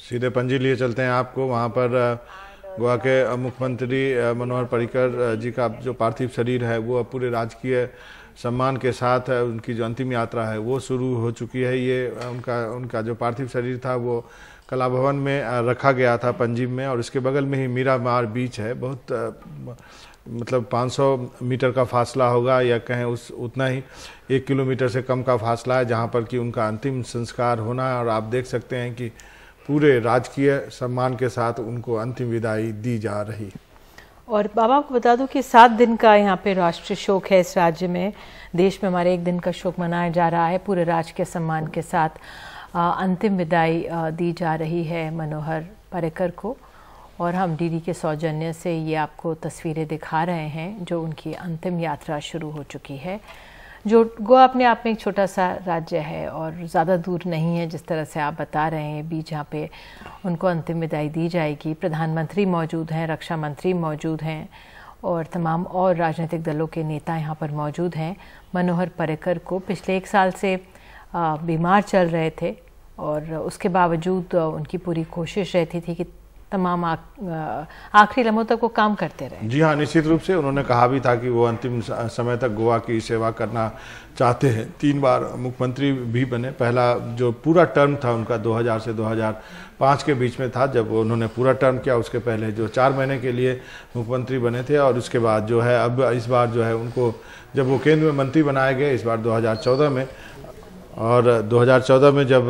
सीधे पणजी लिए चलते हैं आपको। वहाँ पर गोवा के मुख्यमंत्री मनोहर पर्रिकर जी का जो पार्थिव शरीर है वो पूरे राजकीय सम्मान के साथ उनकी जो अंतिम यात्रा है वो शुरू हो चुकी है। ये उनका जो पार्थिव शरीर था वो कला भवन में रखा गया था पणजी में, और इसके बगल में ही मीरामार बीच है। बहुत मतलब 500 मीटर का फासला होगा, या कहें उतना ही 1 किलोमीटर से कम का फासला है जहाँ पर कि उनका अंतिम संस्कार होना है। और आप देख सकते हैं कि पूरे राजकीय सम्मान के साथ उनको अंतिम विदाई दी जा रही। और बाबा को बता दूं कि 7 दिन का यहाँ पे राष्ट्रीय शोक है। इस राज्य में, देश में हमारे 1 दिन का शोक मनाया जा रहा है। पूरे राजकीय सम्मान के साथ अंतिम विदाई दी जा रही है मनोहर पर्रिकर को। और हम डीडी के सौजन्य से ये आपको तस्वीरें दिखा रहे हैं जो उनकी अंतिम यात्रा शुरू हो चुकी है। जो गोवा अपने आप में एक छोटा सा राज्य है और ज़्यादा दूर नहीं है, जिस तरह से आप बता रहे हैं, बीच जहाँ पे उनको अंतिम विदाई दी जाएगी। प्रधानमंत्री मौजूद हैं, रक्षा मंत्री मौजूद हैं और तमाम और राजनीतिक दलों के नेता यहाँ पर मौजूद हैं। मनोहर पर्रिकर को पिछले 1 साल से बीमार चल रहे थे और उसके बावजूद उनकी पूरी कोशिश रहती थी कि तमाम आखिरी लम्हों तक वो काम करते रहे। जी हाँ, निश्चित रूप से उन्होंने कहा भी था कि वो अंतिम समय तक गोवा की सेवा करना चाहते हैं। 3 बार मुख्यमंत्री भी बने। पहला जो पूरा टर्म था उनका 2000 से 2005 के बीच में था, जब उन्होंने पूरा टर्म किया। उसके पहले जो 4 महीने के लिए मुख्यमंत्री बने थे, और उसके बाद जो है अब इस बार जो है उनको जब वो केंद्र में मंत्री बनाए गए इस बार 2014 में, और 2014 में जब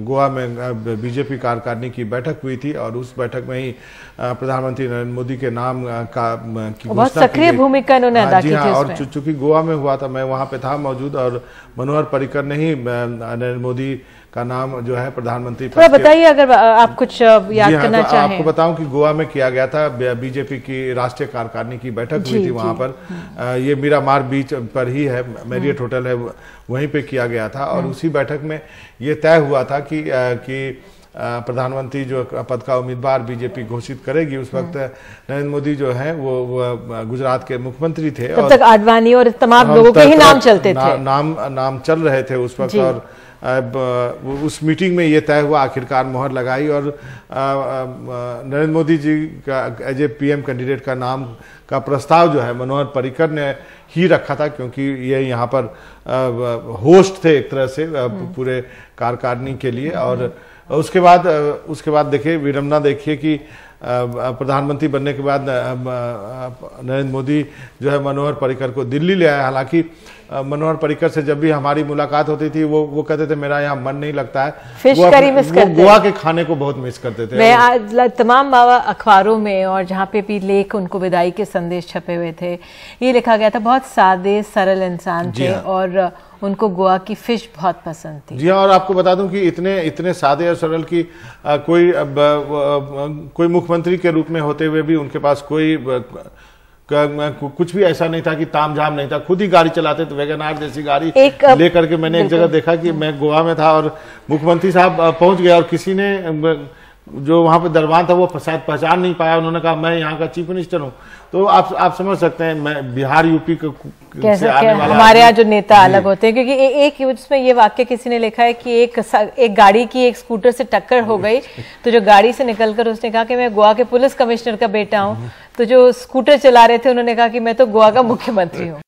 गोवा में बीजेपी कार्यकारिणी की बैठक हुई थी और उस बैठक में ही प्रधानमंत्री नरेंद्र मोदी के नाम की बहुत सक्रिय भूमिका उन्होंने अदा की थी। और चूंकि गोवा में हुआ था, मैं वहां पे था मौजूद, और मनोहर पर्रिकर ने ही नरेंद्र मोदी का नाम जो है प्रधानमंत्री। थोड़ा बताइए अगर आप कुछ याद करना चाहें। आपको बताऊं कि गोवा में किया गया था, बीजेपी की राष्ट्रीय कार्यकारिणी की बैठक हुई थी वहां पर। ये मीरामार बीच पर ही है, मैरियट होटल है, वहीं पे किया गया था। और उसी बैठक में ये तय हुआ था कि प्रधानमंत्री जो पद का उम्मीदवार बीजेपी घोषित करेगी। उस वक्त नरेंद्र मोदी जो है वो गुजरात के मुख्यमंत्री थे। तब तक आडवाणी और तमाम लोगों के ही नाम चलते थे, नाम चल रहे थे उस वक्त। और उस मीटिंग में ये तय हुआ, आखिरकार मोहर लगाई, और नरेंद्र मोदी जी का एज ए पीएम कैंडिडेट का नाम का प्रस्ताव जो है मनोहर पर्रिकर ने ही रखा था, क्योंकि ये यहाँ पर होस्ट थे एक तरह से पूरे कार्यकारिणी के लिए। और उसके बाद देखिए, विडंबना देखिए कि प्रधानमंत्री बनने के बाद नरेंद्र मोदी जो है मनोहर पर्रिकर को दिल्ली ले आए। हालांकि मनोहर पर्रिकर से जब भी हमारी मुलाकात होती थी वो कहते थे मेरा यहाँ मन नहीं लगता है, फिश करी मिस करते, गोवा के खाने को बहुत मिस करते थे। मैं आज तमाम अखबारों में और जहाँ पे भी लेख उनको विदाई के संदेश छपे हुए थे, ये लिखा गया था बहुत सादे सरल इंसान थे और उनको गोवा की फिश बहुत पसंद थी। जी हाँ, और आपको बता दूं कि इतने सादे और सरल की कोई मुख्यमंत्री के रूप में होते हुए भी उनके पास कोई कुछ भी ऐसा नहीं था कि तामझाम नहीं था। खुद ही गाड़ी चलाते थे, वैगनार जैसी गाड़ी लेकर के। मैंने एक जगह देखा कि मैं गोवा में था और मुख्यमंत्री साहब पहुंच गए और किसी ने जो वहां पे दरबान था वो शायद पहचान नहीं पाया। उन्होंने कहा मैं यहाँ का चीफ मिनिस्टर हूँ। तो आप समझ सकते हैं, मैं बिहार यूपी से आने वाला। हमारे यहाँ जो नेता अलग होते हैं, क्योंकि एक उसमें ये वाक्य किसी ने लिखा है कि एक गाड़ी की एक स्कूटर से टक्कर हो गई, तो जो गाड़ी से निकलकर उसने कहा कि मैं गोवा के पुलिस कमिश्नर का बेटा हूँ, तो जो स्कूटर चला रहे थे उन्होंने कहा कि मैं तो गोवा का मुख्यमंत्री हूँ।